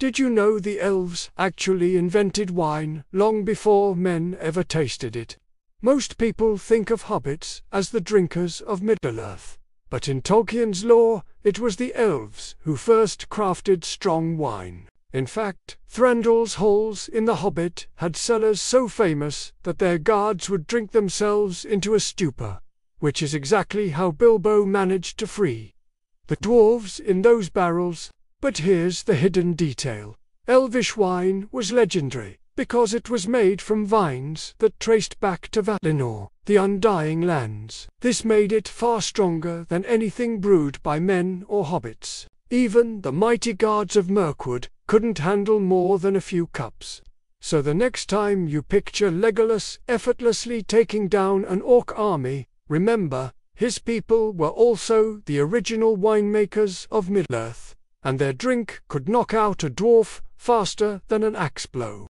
Did you know the elves actually invented wine long before men ever tasted it? Most people think of hobbits as the drinkers of Middle-earth, but in Tolkien's lore, it was the elves who first crafted strong wine. In fact, Thranduil's halls in The Hobbit had cellars so famous that their guards would drink themselves into a stupor, which is exactly how Bilbo managed to free the dwarves in those barrels. But here's the hidden detail. Elvish wine was legendary because it was made from vines that traced back to Valinor, the Undying Lands. This made it far stronger than anything brewed by men or hobbits. Even the mighty guards of Mirkwood couldn't handle more than a few cups. So the next time you picture Legolas effortlessly taking down an orc army, remember, his people were also the original winemakers of Middle-earth, and their drink could knock out a dwarf faster than an axe blow.